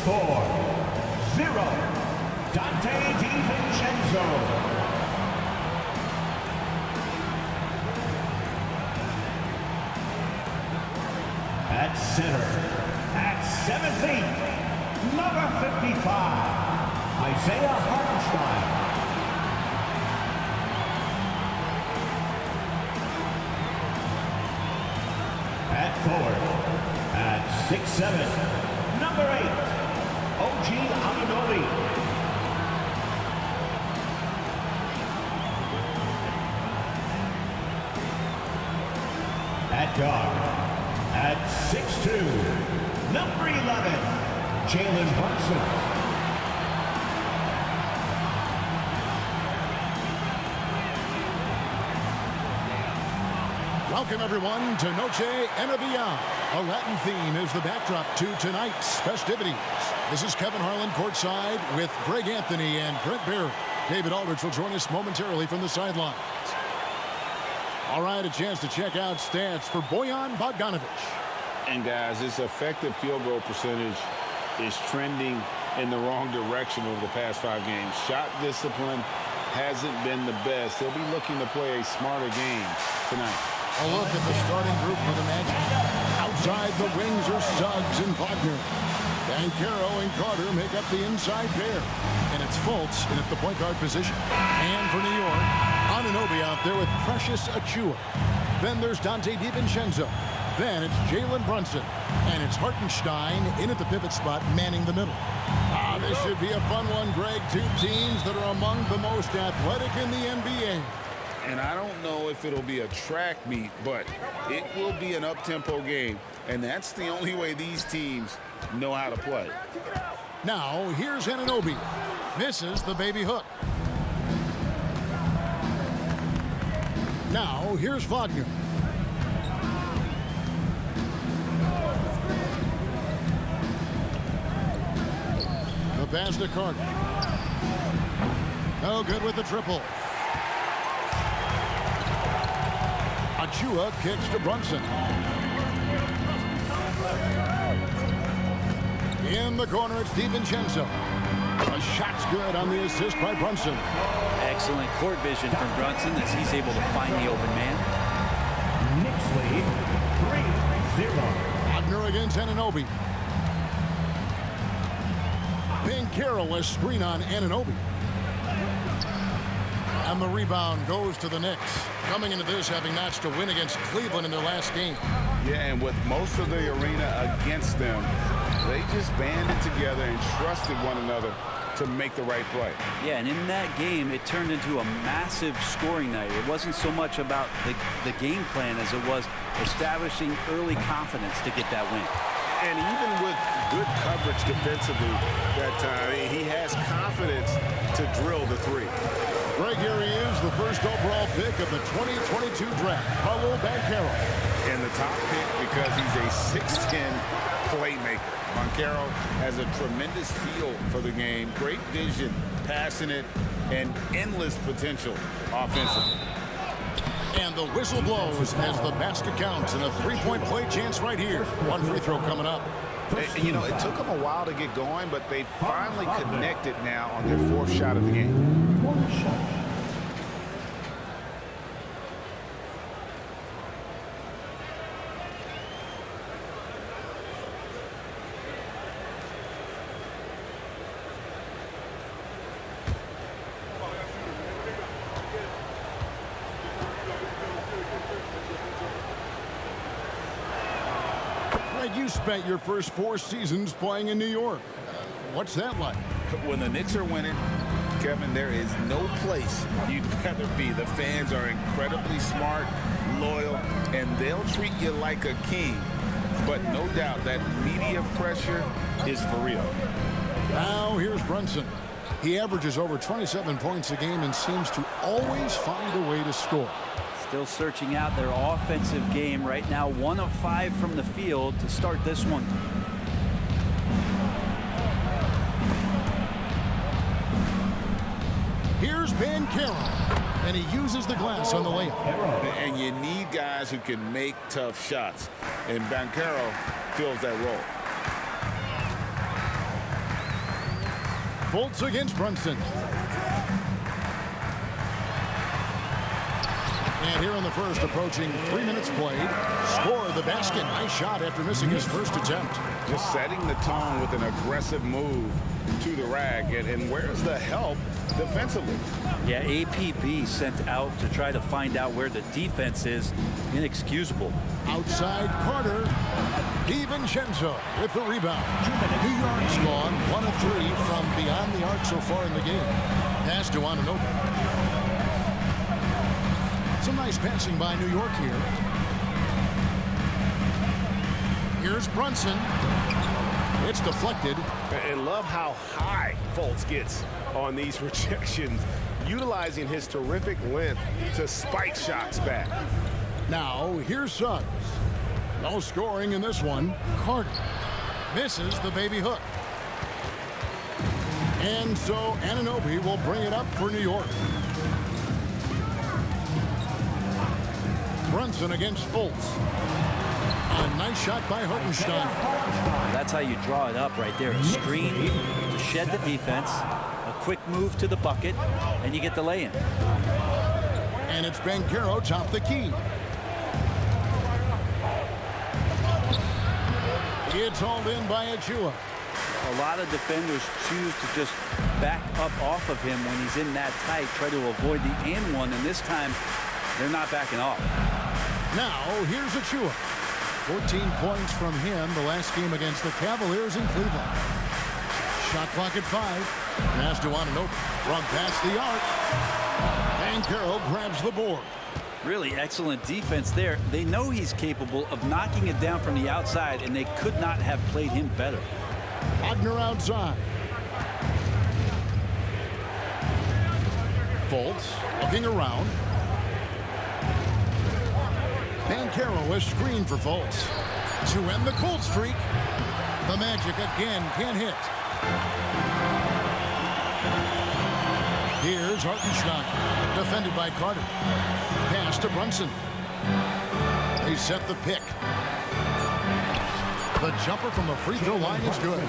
score 0. Dante DiVincenzo. At center, at 7 feet, number 55, Isaiah Hartenstein. At forward, at 6'7", number 8, OG Anunoby. At guard, at 6'2", number 11, Jalen Brunson. Welcome, everyone, to Noche and a Beyond. A Latin theme is the backdrop to tonight's festivities. This is Kevin Harlan courtside with Greg Anthony and Brent Barry. David Aldridge will join us momentarily from the sidelines. All right, a chance to check out stats for Bojan Bogdanovic. And guys, his effective field goal percentage is trending in the wrong direction over the past 5 games. Shot discipline hasn't been the best. He'll be looking to play a smarter game tonight. A look at the starting group for the Magic. Outside the wings are Suggs and Wagner. Banchero and Carter make up the inside pair. And it's Fultz in at the point guard position. And for New York, Anunoby out there with Precious Achiuwa. Then there's Dante DiVincenzo. Then it's Jalen Brunson. And it's Hartenstein in at the pivot spot, manning the middle. This should be a fun one, Greg. 2 teams that are among the most athletic in the NBA. And I don't know if it'll be a track meet, but it will be an up-tempo game. And that's the only way these teams know how to play. Now, here's Anunoby. Misses the baby hook. Now, here's Wagner. The pass to Carter. No good with the triple. Achiuwa kicks to Brunson. In the corner, it's DiVincenzo. A shot's good on the assist by Brunson. Excellent court vision from Brunson as he's able to find the open man. Knicks lead 3-0. Wagner against Anunoby. Banchero a screen on Anunoby. And the rebound goes to the Knicks. Coming into this, having notched a win against Cleveland in their last game. Yeah, and with most of the arena against them, they just banded together and trusted one another to make the right play. Yeah, and in that game, it turned into a massive scoring night. It wasn't so much about the game plan as it was establishing early confidence to get that win. And even with good coverage defensively that time, he has confidence to drill the 3. Right here he is, the first overall pick of the 2022 draft, Paolo Banchero. And the top pick because he's a 6'10" playmaker. Banchero has a tremendous feel for the game, great vision, passionate, and endless potential offensively. And the whistle blows as the basket counts and a 3-point play chance right here. One free throw coming up. You know, it took them a while to get going, but they finally connected now on their 4th shot of the game. You spent your first 4 seasons playing in New York. What's that like? When the Knicks are winning, Kevin, there is no place you'd rather be. The fans are incredibly smart, loyal, and they'll treat you like a king. But no doubt that media pressure is for real. Now here's Brunson. He averages over 27 points a game and seems to always find a way to score. Still searching out their offensive game right now. 1 of 5 from the field to start this one. Here's Banchero, and he uses the glass on the layup. And you need guys who can make tough shots, and Banchero fills that role. Fultz against Brunson. And here in the first, approaching 3 minutes played, score the basket. Nice shot after missing his first attempt. Just setting the tone with an aggressive move to the rack. And where's the help defensively? Yeah, APB sent out to try to find out where the defense is. Inexcusable. Outside Carter. DiVincenzo with the rebound. New York's gone 1 of 3 from beyond the arc so far in the game. Pass to Anunoby. Some nice passing by New York here. Here's Brunson. It's deflected. And love how high Fultz gets on these rejections, utilizing his terrific length to spike shots back. Now, here's Suggs. No scoring in this one. Carter misses the baby hook. And so Anunoby will bring it up for New York. Brunson against Fultz. A nice shot by Hartenstein. That's how you draw it up right there. A screen to shed the defense, a quick move to the bucket, and you get the lay-in. And it's Banchero top the key. It's hauled in by Achua. A lot of defenders choose to just back up off of him when he's in that tight, try to avoid the and one, and this time they're not backing off. Now, here's Achua. 14 points from him the last game against the Cavaliers in Cleveland. Shot clock at 5. Pass to Anunoby from past the arc. Banchero grabs the board. Really excellent defense there. They know he's capable of knocking it down from the outside, and they could not have played him better. Wagner outside. Fultz looking around. Banchero is screened for Fultz. To end the cold streak, the Magic again can't hit. Here's Hartenstein, defended by Carter. Pass to Brunson. They set the pick. The jumper from the free throw line is good.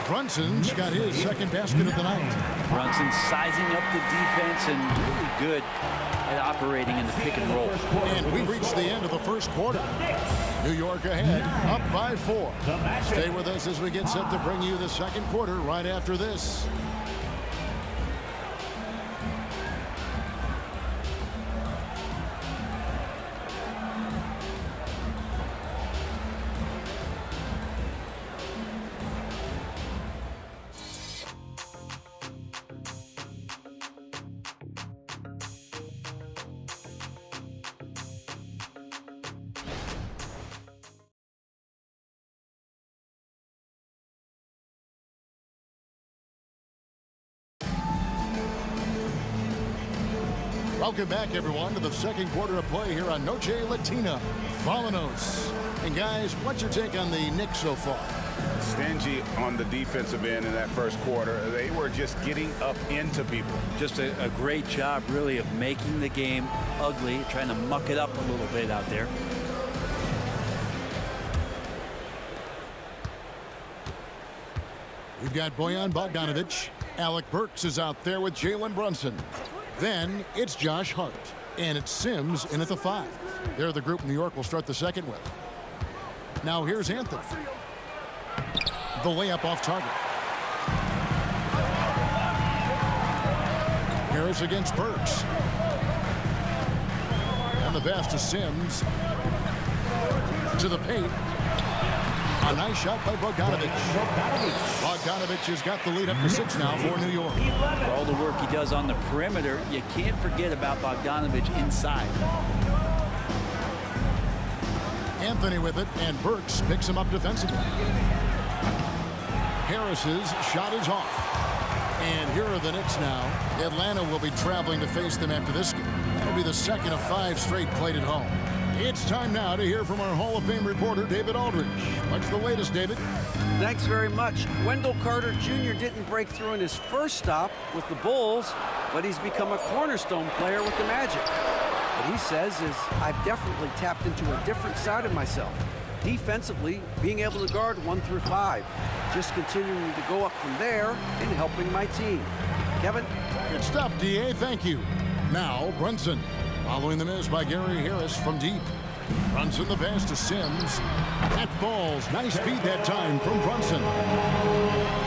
Brunson's got his second basket of the night. Brunson sizing up the defense and really good at operating in the pick and roll. And we've reached the end of the first quarter. New York ahead, up by 4. Stay with us as we get set to bring you the second quarter right after this. Welcome back, everyone, to the second quarter of play here on Noche Latina. Vallanos. And guys, what's your take on the Knicks so far? Stingy on the defensive end in that first quarter. They were just getting up into people. Just a great job, really, of making the game ugly, trying to muck it up a little bit out there. We've got Bojan Bogdanovic. Alec Burks is out there with Jalen Brunson. Then it's Josh Hart. And it's Sims in at the 5. They're the group New York will start the second with. Now here's Anthony. The layup off target. Harris against Burks. And the pass to Sims. To the paint. A nice shot by Bogdanovic. Bogdanovic has got the lead up to 6 now for New York. For all the work he does on the perimeter, you can't forget about Bogdanovic inside. Anthony with it, and Burks picks him up defensively. Harris's shot is off. And here are the Knicks now. Atlanta will be traveling to face them after this game. That'll be the second of 5 straight played at home. It's time now to hear from our Hall of Fame reporter, David Aldridge. What's the latest, David? Thanks very much. Wendell Carter Jr. didn't break through in his first stop with the Bulls, but he's become a cornerstone player with the Magic. What he says is, I've definitely tapped into a different side of myself. defensively, being able to guard 1 through 5. Just continuing to go up from there and helping my team. Kevin? Good stuff, D.A. Thank you. Now, Brunson. Following the miss by Gary Harris from deep. Brunson the pass to Sims. That falls. Nice feed that time from Brunson.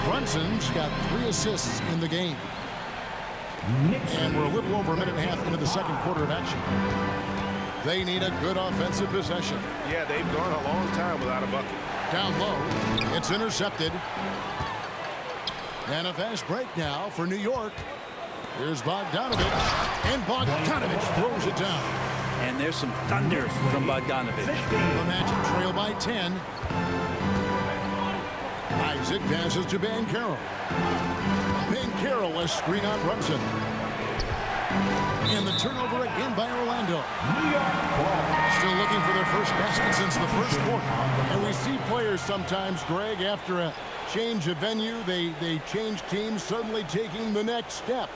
Brunson's got 3 assists in the game. And we're a little over a minute and a half into the second quarter of action. They need a good offensive possession. Yeah, they've gone a long time without a bucket. Down low. It's intercepted. And a fast break now for New York. Here's Bogdanovich. And Bogdanovich throws it down. And there's some thunder from Bogdanovich. The Magic trail by 10. Isaac passes to Banchero. Banchero, a screen on Brunson. And the turnover again by Orlando. Still looking for their first basket since the first quarter. And we see players sometimes, Greg, after a change of venue, they change teams, suddenly taking the next step.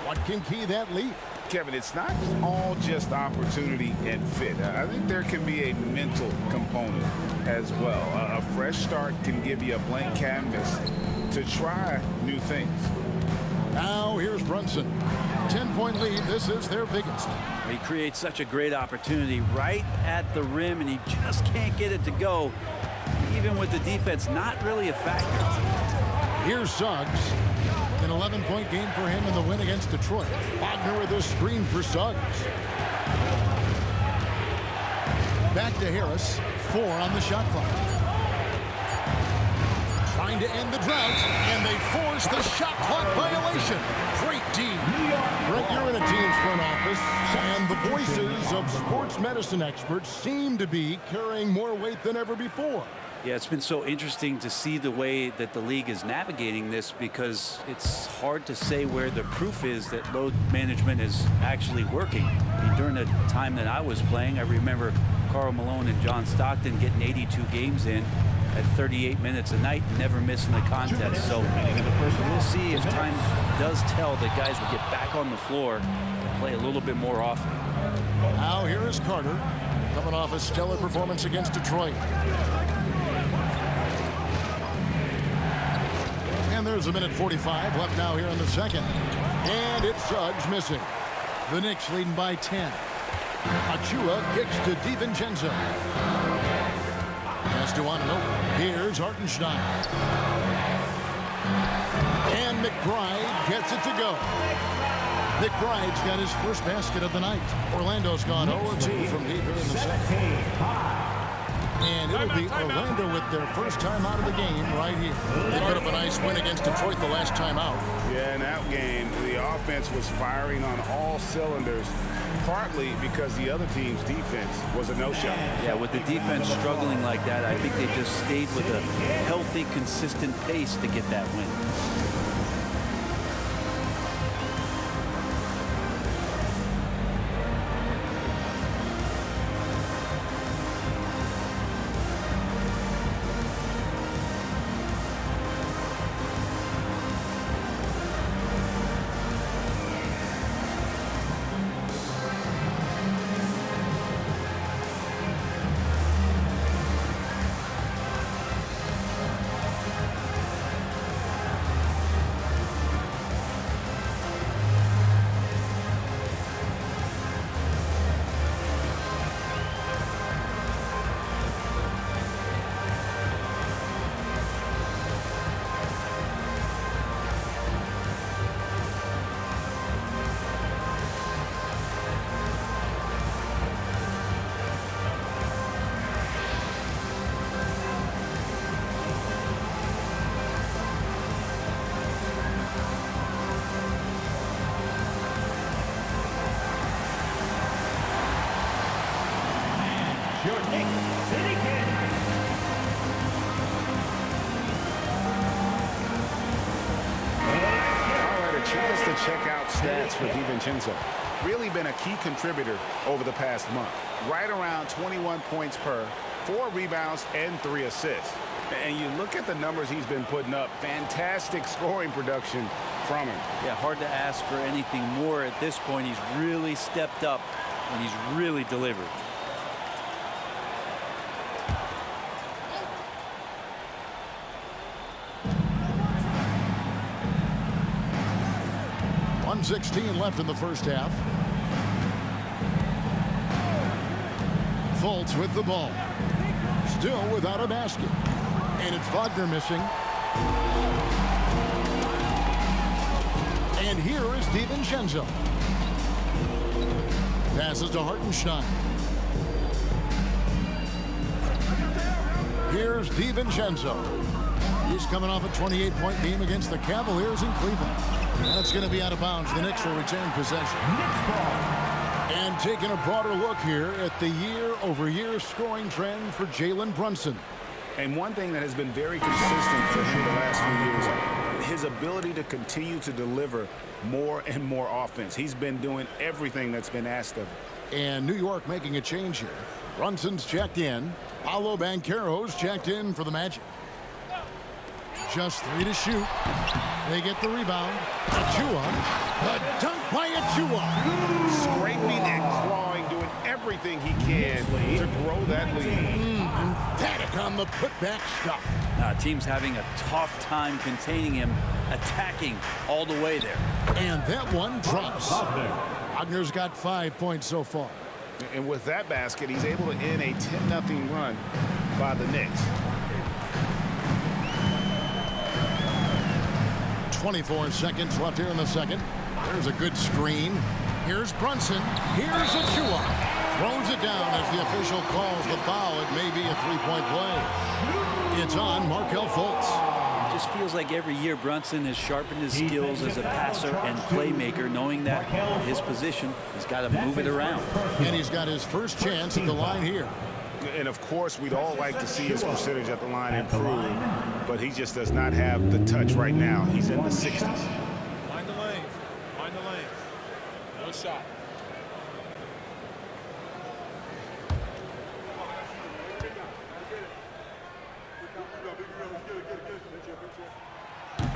What can key that leap? Kevin, it's not all just opportunity and fit. I think there can be a mental component as well. A fresh start can give you a blank canvas to try new things. Now here's Brunson. 10-point lead. This is their biggest. He creates such a great opportunity right at the rim, and he just can't get it to go, even with the defense not really a factor. Here's Suggs. An 11-point game for him in the win against Detroit. Wagner with a screen for Suggs. Back to Harris. 4 on the shot clock. Trying to end the drought, and they force the shot clock violation. Great D. Brett, you're in a team's front office, and the voices of sports medicine experts seem to be carrying more weight than ever before. Yeah, it's been so interesting to see the way that the league is navigating this, because it's hard to say where the proof is that load management is actually working. I mean, during the time that I was playing, I remember Karl Malone and John Stockton getting 82 games in at 38 minutes a night, never missing a contest. So we'll see if time does tell that guys will get back on the floor and play a little bit more often. Now here is Carter, coming off a stellar performance against Detroit. And there's a minute 45 left now here in the second. And it's Suggs missing. The Knicks leading by 10. Achua kicks to DiVincenzo. Pass to Ananobi. Here's Hartenstein. And McBride gets it to go. McBride's got his first basket of the night. Orlando's gone 0-2 from deep here in the second. And it'll be Orlando with their first time out of the game right here. They put up a nice win against Detroit the last time out. Yeah, in that game, the offense was firing on all cylinders, partly because the other team's defense was a no-show. Yeah, with the defense struggling like that, I think they just stayed with a healthy, consistent pace to get that win. Your Knicks City Kings. All right, a chance to check out stats for DiVincenzo. Really been a key contributor over the past month. Right around 21 points per, 4 rebounds, and 3 assists. And you look at the numbers he's been putting up, fantastic scoring production from him. Yeah, hard to ask for anything more at this point. He's really stepped up, and he's really delivered. 1:16 left in the first half. Fultz with the ball. Still without a basket. And it's Wagner missing. And here is DiVincenzo. Passes to Hartenstein. Here's DiVincenzo. He's coming off a 28-point game against the Cavaliers in Cleveland. That's going to be out of bounds. The Knicks will retain possession. And taking a broader look here at the year-over-year scoring trend for Jalen Brunson. And one thing that has been very consistent for him the last few years, his ability to continue to deliver more and more offense. He's been doing everything that's been asked of him. And New York making a change here. Brunson's checked in. Paolo Banchero's checked in for the Magic. Just 3 to shoot. They get the rebound. Achua. The dunk by Achua. Scraping and clawing, doing everything he can to grow that lead. Emphatic on the putback stuff. Team's having a tough time containing him, attacking all the way there. And that one drops. Wagner's got 5 points so far. And with that basket, he's able to end a 10-0 run by the Knicks. 24 seconds left here in the second. There's a good screen. Here's Brunson. Here's Achua. Throws it down as the official calls the foul. It may be a three-point play. It's on Markelle Fultz. It just feels like every year Brunson has sharpened his skills as a passer and playmaker, knowing that his position, he's got to move it around. And he's got his first chance at the line here. And of course, we'd all like to see his percentage at the line improve, but he just does not have the touch right now. He's in the 60s. Find the lanes. Find the lanes. No shot.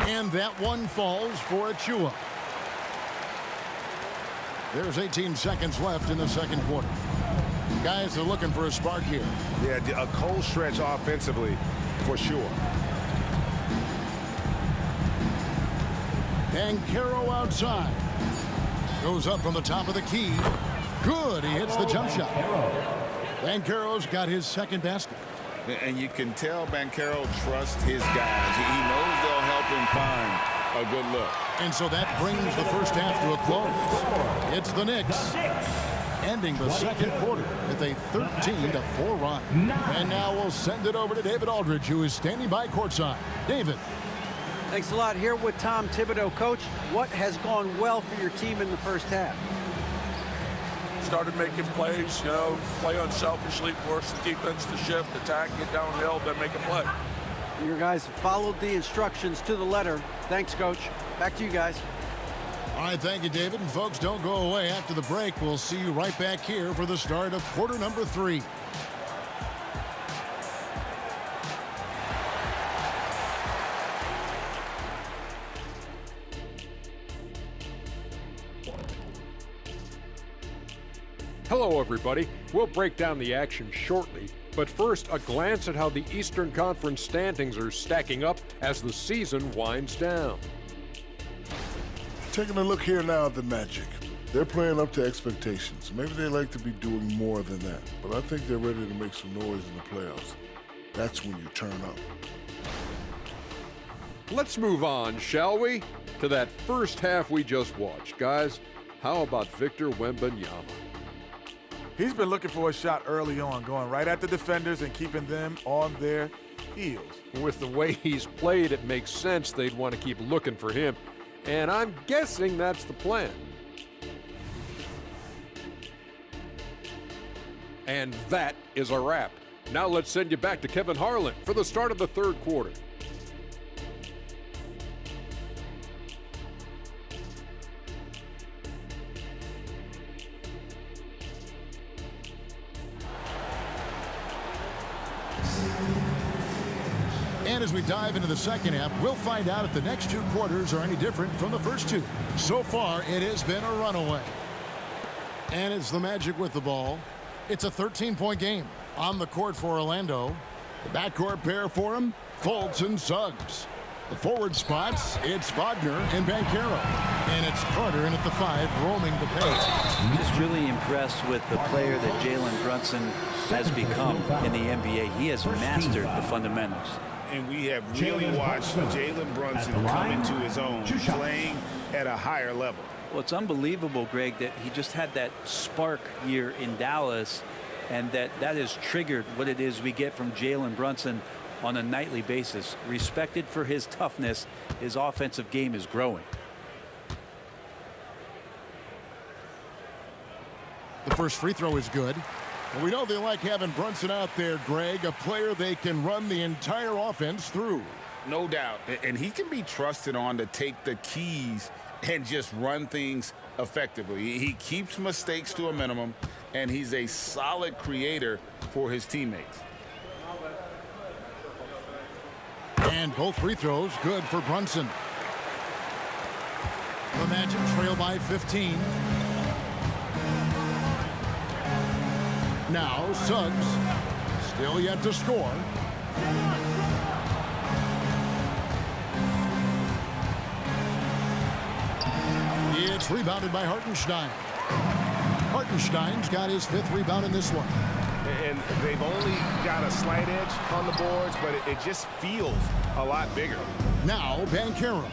And that one falls for Achua. There's 18 seconds left in the second quarter. Guys are looking for a spark here. Yeah, a cold stretch offensively for sure. Banchero outside. Goes up from the top of the key. Good. He hits the jump shot. Banchero's got his second basket. And you can tell Banchero trusts his guys. He knows they'll help him find a good look. And so that brings the first half to a close. It's the Knicks ending the second quarter with a 13-4 run. And now we'll send it over to David Aldridge, who is standing by courtside. David. Thanks a lot. Here with Tom Thibodeau. Coach, what has gone well for your team in the first half? Started making plays, play unselfishly, force the defense to shift, attack, get downhill, then make a play. Your guys followed the instructions to the letter. Thanks, Coach. Back to you guys. All right, thank you, David. And folks, don't go away. After the break, we'll see you right back here for the start of quarter number 3. Hello, everybody. We'll break down the action shortly, but first, a glance at how the Eastern Conference standings are stacking up as the season winds down. Taking a look here now at the Magic. They're playing up to expectations. Maybe they like to be doing more than that, but I think they're ready to make some noise in the playoffs. That's when you turn up. Let's move on, shall we? To that first half we just watched. Guys, how about Victor Wembanyama? He's been looking for a shot early on, going right at the defenders and keeping them on their heels. With the way he's played, it makes sense they'd want to keep looking for him. And I'm guessing that's the plan. And that is a wrap. Now let's send you back to Kevin Harlan for the start of the third quarter. And as we dive into the second half, we'll find out if the next two quarters are any different from the first two. So far, it has been a runaway. And it's the Magic with the ball. It's a 13-point game on the court for Orlando. The backcourt pair for him, Fultz and Suggs. The forward spots, it's Wagner and Banchero. And it's Carter in at the 5, roaming the paint. Just really impressed with the player that Jalen Brunson has become in the NBA. He has mastered the fundamentals. And we have really watched Jalen Brunson come into his own, playing at a higher level. Well, it's unbelievable, Greg, that he just had that spark year in Dallas, and that has triggered what it is we get from Jalen Brunson on a nightly basis. Respected for his toughness, his offensive game is growing. The first free throw is good. And we know they like having Brunson out there, Greg, a player they can run the entire offense through. No doubt. And he can be trusted on to take the keys and just run things effectively. He keeps mistakes to a minimum, and he's a solid creator for his teammates. And both free throws good for Brunson. The Magic trail by 15. Now Suggs, still yet to score. It's rebounded by Hartenstein. Hartenstein's got his 5th rebound in this one. And they've only got a slight edge on the boards, but it just feels a lot bigger. Now Banchero,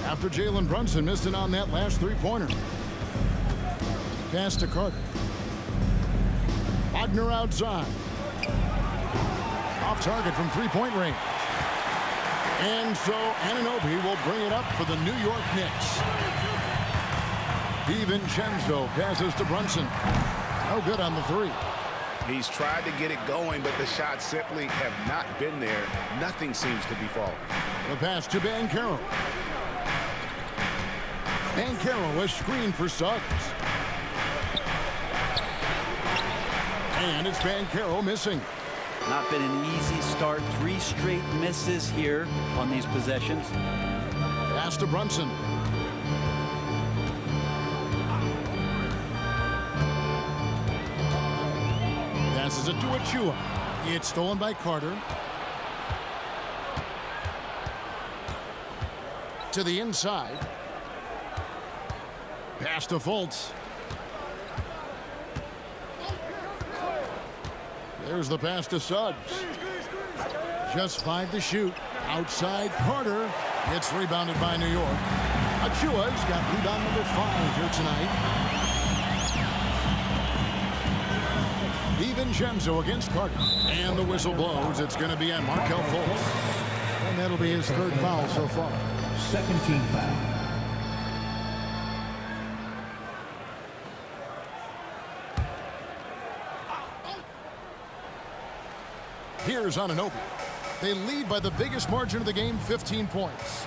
after Jalen Brunson missed it on that last 3-pointer. Pass to Carter. Wagner outside. Off target from 3-point range. And so Anunoby will bring it up for the New York Knicks. DiVincenzo passes to Brunson. No good on the 3. He's tried to get it going, but the shots simply have not been there. Nothing seems to be falling. The pass to Banchero. Banchero is screened for Suggs. And it's Banchero missing. Not been an easy start. 3 straight misses here on these possessions. Pass to Brunson. Passes it to Achua. It's stolen by Carter. To the inside. Pass to Fultz. There's the pass to Suggs. Just 5 to shoot. Outside Carter. It's rebounded by New York. Achua's got rebound number 5 here tonight. DiVincenzo against Carter. And the whistle blows. It's going to be on Markelle Fultz. And that'll be his 3rd foul so far. Second team foul. Here's Anunoby. They lead by the biggest margin of the game, 15 points.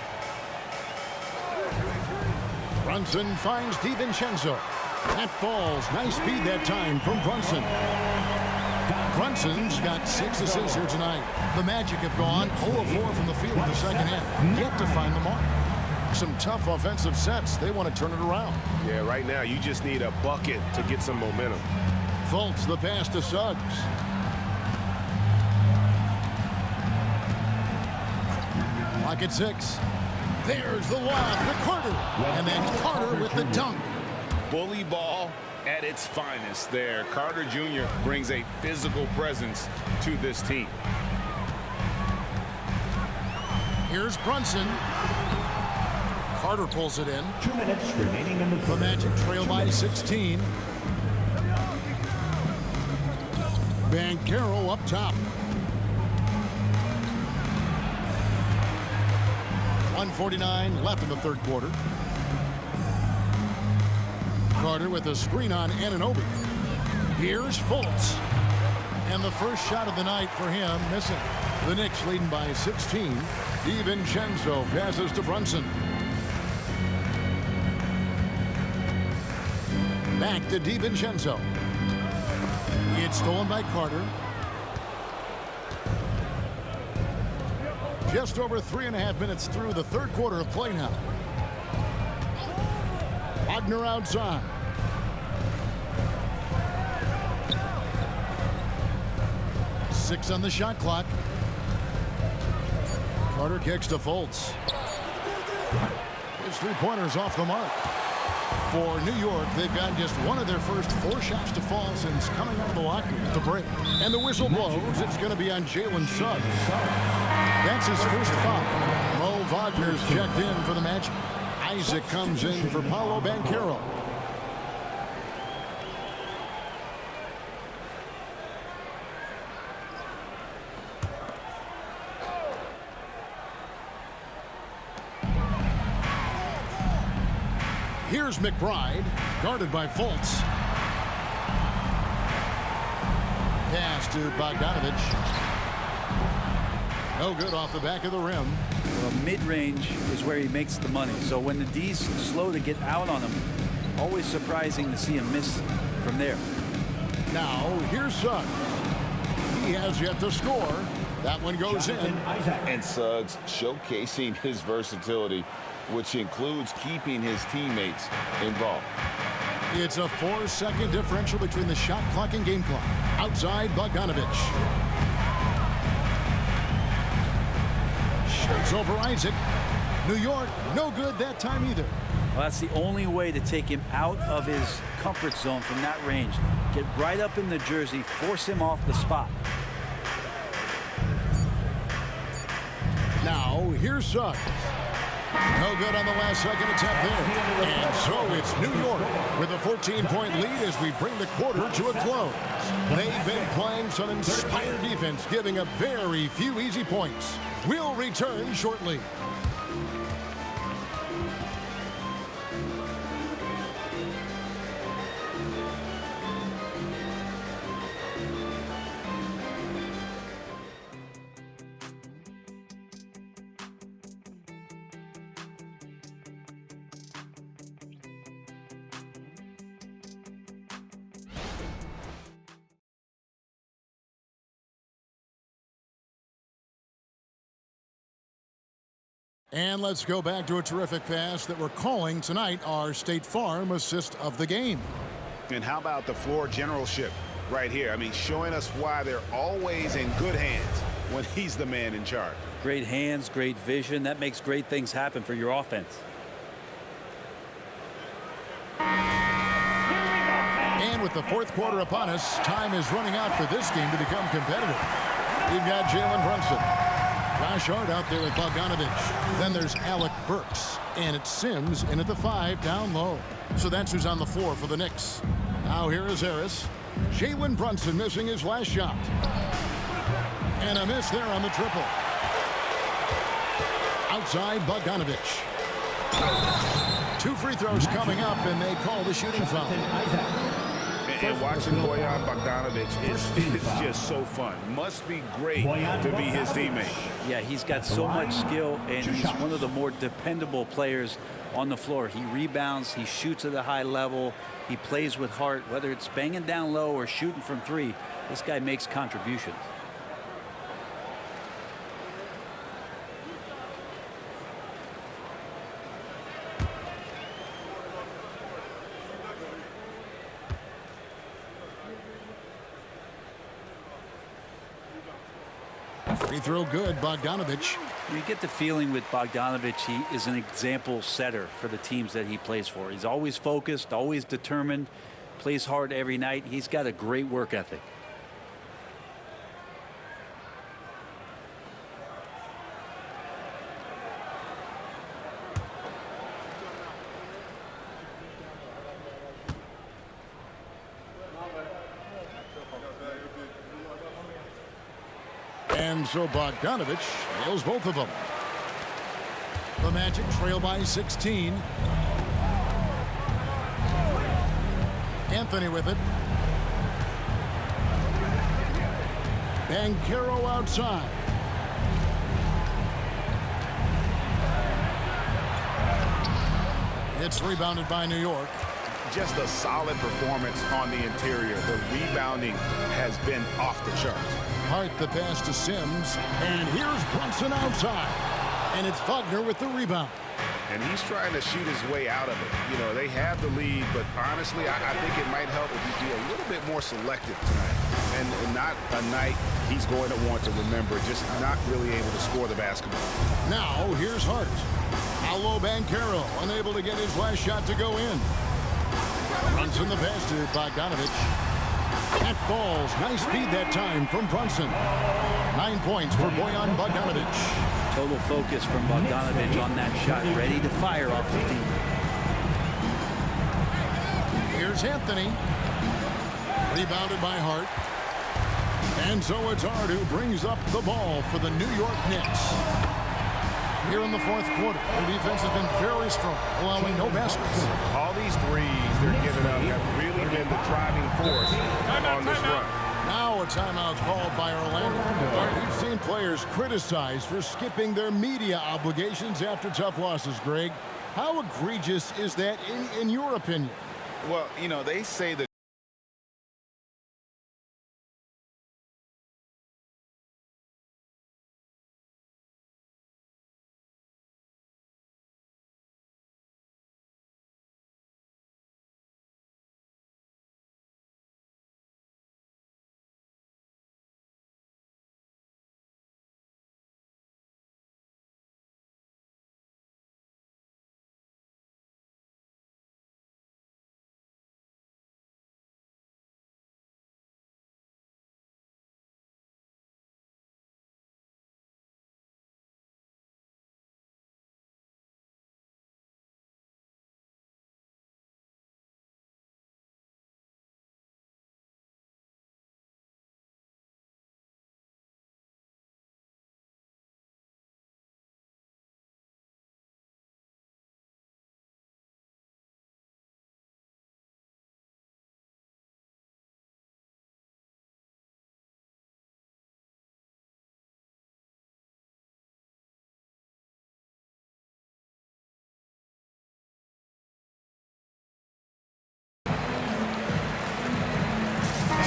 Brunson finds DiVincenzo. That falls. Nice speed that time from Brunson. Brunson's got 6 assists here tonight. The Magic have gone 0-4 from the field in the second half. Yet to find the mark. Some tough offensive sets. They want to turn it around. Yeah, right now you just need a bucket to get some momentum. Fultz, the pass to Suggs. Lock at 6. There's the lob to Carter. And then Carter with the dunk. Bully ball at its finest there. Carter Jr. brings a physical presence to this team. Here's Brunson. Carter pulls it in. 2 minutes remaining in the The Magic trail by 16. Banchero up top. 1:49 left in the 3rd quarter. Carter with a screen on Anunoby. Here's Fultz. And the first shot of the night for him missing. The Knicks leading by 16. DiVincenzo passes to Brunson. Back to DiVincenzo. It's stolen by Carter. Just over 3.5 minutes through the 3rd quarter of play now. Wagner outside. Six on the shot clock. Carter kicks to Fultz. His three-pointer's off the mark. For New York, they've gotten just one of their first 4 shots to fall since coming out of the locker room at the break. And the whistle blows. It's going to be on Jalen Suggs. That's his first foul. Mo Wagner's checked in for the Magic. Isaac comes in for Paolo Banchero. Here's McBride, guarded by Fultz. Pass to Bogdanovich. No good off the back of the rim. Well, mid-range is where he makes the money. So when the D's slow to get out on him, always surprising to see him miss from there. Now, here's Suggs. He has yet to score. That one goes in. And Suggs showcasing his versatility, which includes keeping his teammates involved. It's a 4-second differential between the shot clock and game clock. Outside, Bogdanovich. Shoots over Isaac. New York, no good that time either. Well, that's the only way to take him out of his comfort zone from that range. Get right up in the jersey, force him off the spot. Now, here's Suggs. No good on the last second attempt there. And so it's New York with a 14-point lead as we bring the quarter to a close. They've been playing some inspired defense, giving up very few easy points. We'll return shortly. And let's go back to a terrific pass that we're calling tonight our State Farm assist of the game. And how about the floor generalship right here? I mean, showing us why they're always in good hands when he's the man in charge. Great hands, great vision. That makes great things happen for your offense. And with the fourth quarter upon us, time is running out for this game to become competitive. We've got Jalen Brunson. Josh Hart out there with Bogdanovich. Then there's Alec Burks. And it's Sims in at the 5 down low. So that's who's on the floor for the Knicks. Now here is Harris. Jalen Brunson missing his last shot. And a miss there on the triple. Outside Bogdanovich. 2 free throws coming up, and they call the shooting foul. And watching Bojan Bogdanovich is just so fun. Must be great to be his teammate. Yeah, he's got so much skill, and he's one of the more dependable players on the floor. He rebounds, he shoots at a high level, he plays with heart. Whether it's banging down low or shooting from 3, this guy makes contributions. Free throw good, Bogdanovich. You get the feeling with Bogdanovich, he is an example setter for the teams that he plays for. He's always focused, always determined, plays hard every night. He's got a great work ethic. And so Bogdanovich nails both of them. The Magic trail by 16. Anthony with it. Banchero outside. It's rebounded by New York. Just a solid performance on the interior. The rebounding has been off the charts. Hart the pass to Sims. And here's Brunson outside. And it's Wagner with the rebound. And he's trying to shoot his way out of it. You know, they have the lead, but honestly, I think it might help if he be a little bit more selective tonight. And not a night he's going to want to remember, just not really able to score the basketball. Now, here's Hart. Paolo Banchero unable to get his last shot to go in. Runs in the pass to Bogdanovich. That falls. Nice speed that time from Brunson. 9 points for Bojan Bogdanovich. Total focus from Bogdanovich on that shot, ready to fire off the feet. Here's Anthony. Rebounded by Hart. And so it's Hart who brings up the ball for the New York Knicks. Here in the fourth quarter, their defense has been very strong, allowing no baskets. All these threes they're giving up have really been the driving force on this run. Now a timeout called by Orlando. We've seen players criticized for skipping their media obligations after tough losses, Greg. How egregious is that in your opinion? Well, you know, they say that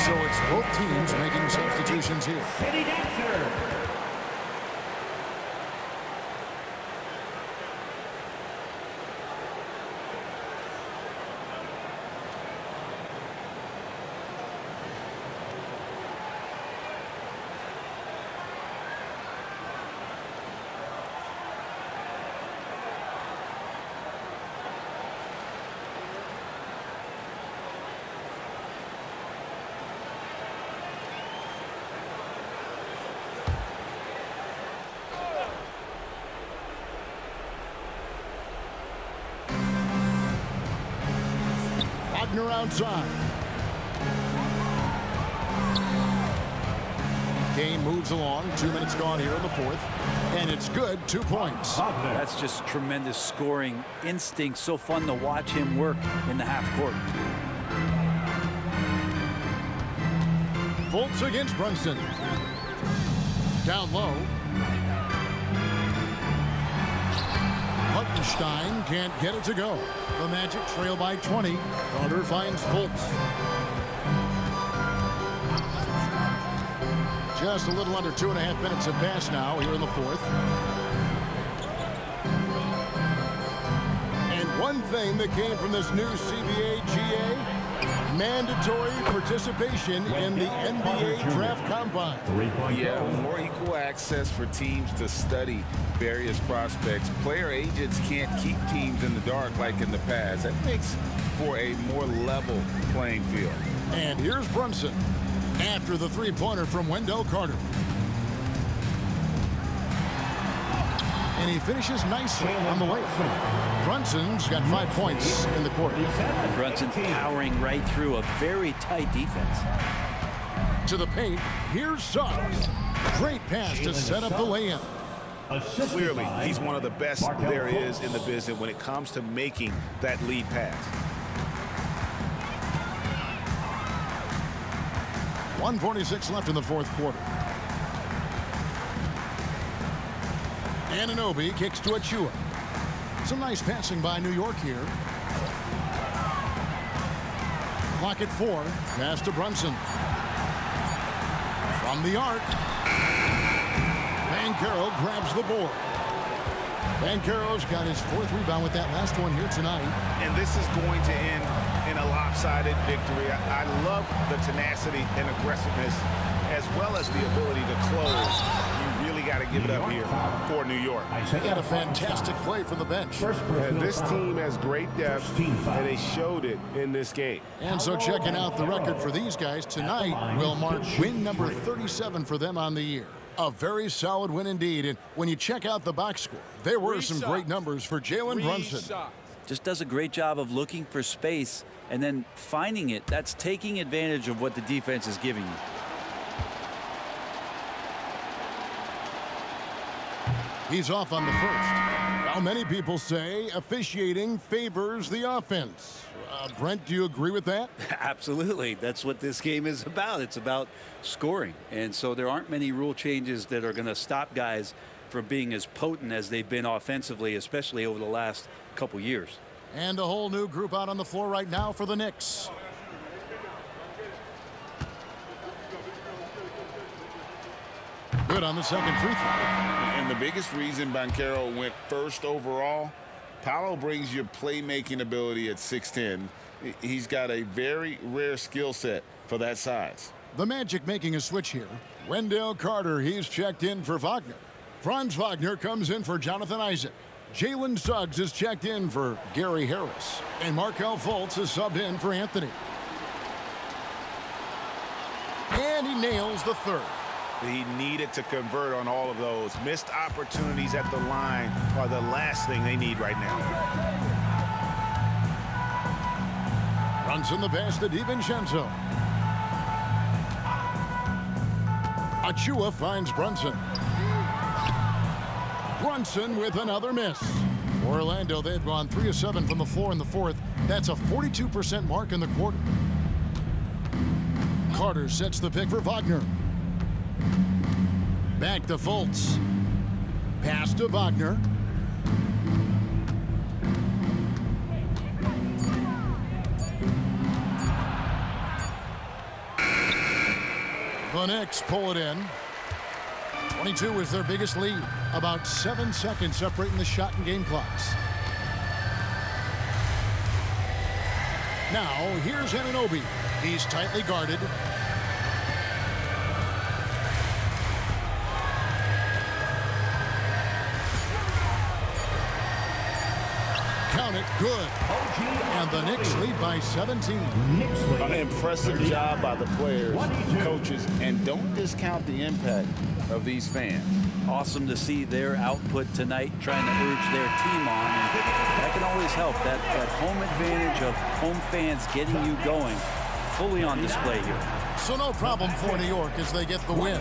So it's both teams making substitutions here. City Dancer. Wagner outside. Game moves along. 2 minutes gone here in the fourth. And it's good. 2 points. That's just tremendous scoring instinct. So fun to watch him work in the half court. Fultz against Brunson. Down low. Hartenstein can't get it to go. The Magic trail by 20. Carter finds Fultz. Just a little under 2.5 minutes have passed now here in the fourth. And one thing that came from this new CBA GA, mandatory participation in the NBA Draft Combine. Yeah, more equal access for teams to study various prospects. Player agents can't keep teams in the dark like in the past. That makes for a more level playing field. And here's Brunson after the three-pointer from Wendell Carter. And he finishes nicely on the way. Brunson's got 5 points in the quarter. Brunson powering right through a very tight defense. To the paint, here's Suggs. Great pass to set up the lay-in. Clearly, he's one of the best there is in the business when it comes to making that lead pass. 1:46 left in the fourth quarter. Anunoby kicks to Achua. Some nice passing by New York here. Clock at 4. Pass to Brunson. From the arc. Banchero grabs the board. Banchero's got his 4th rebound with that last one here tonight. And this is going to end in a lopsided victory. I love the tenacity and aggressiveness as well as the ability to close. You really got to give it up here for New York. He had a fantastic play from the bench. And this team has great depth, and they showed it in this game. And so checking out the record for these guys tonight will mark win number 37 for them on the year. A very solid win indeed. And when you check out the box score, there were some great numbers for Jalen Brunson. Just does a great job of looking for space and then finding it. That's taking advantage of what the defense is giving you. He's off on the first. Now, many people say officiating favors the offense. Brent, do you agree with that? Absolutely. That's what this game is about. It's about scoring. And so there aren't many rule changes that are going to stop guys from being as potent as they've been offensively, especially over the last couple years. And a whole new group out on the floor right now for the Knicks. Good on the second free throw. And the biggest reason Banchero went first overall, Paolo brings your playmaking ability at 6'10". He's got a very rare skill set for that size. The Magic making a switch here. Wendell Carter, he's checked in for Wagner. Franz Wagner comes in for Jonathan Isaac. Jalen Suggs is checked in for Gary Harris. And Markelle Fultz is subbed in for Anthony. And he nails the third. He needed to convert on all of those. Missed opportunities at the line are the last thing they need right now. Brunson the pass to DiVincenzo. Achua finds Brunson. Brunson with another miss. For Orlando, they've gone 3 of 7 from the floor in the fourth. That's a 42% mark in the quarter. Carter sets the pick for Wagner. Back to Fultz. Pass to Wagner. The Knicks pull it in. 22 is their biggest lead. About 7 seconds separating the shot and game clocks. Now, here's Anunoby. He's tightly guarded. Count it, good. And the Knicks lead by 17. An impressive job by the players, coaches, and don't discount the impact of these fans. Awesome to see their output tonight, trying to urge their team on. And that can always help. That home advantage of home fans getting you going fully on display here. So no problem for New York as they get the win.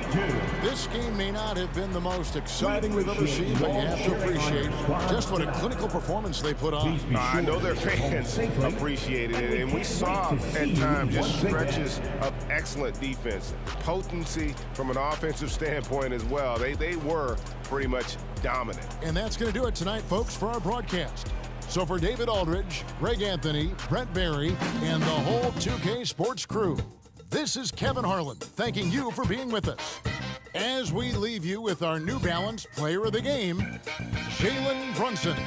This game may not have been the most exciting we've ever seen, but you have to appreciate just what a clinical performance they put on. I know their fans appreciated it, and we saw at times just stretches of excellent defense. Potency from an offensive standpoint as well. They were pretty much dominant. And that's going to do it tonight, folks, for our broadcast. So for David Aldridge, Greg Anthony, Brent Barry, and the whole 2K Sports crew, this is Kevin Harlan thanking you for being with us. As we leave you with our New Balance Player of the Game, Jalen Brunson.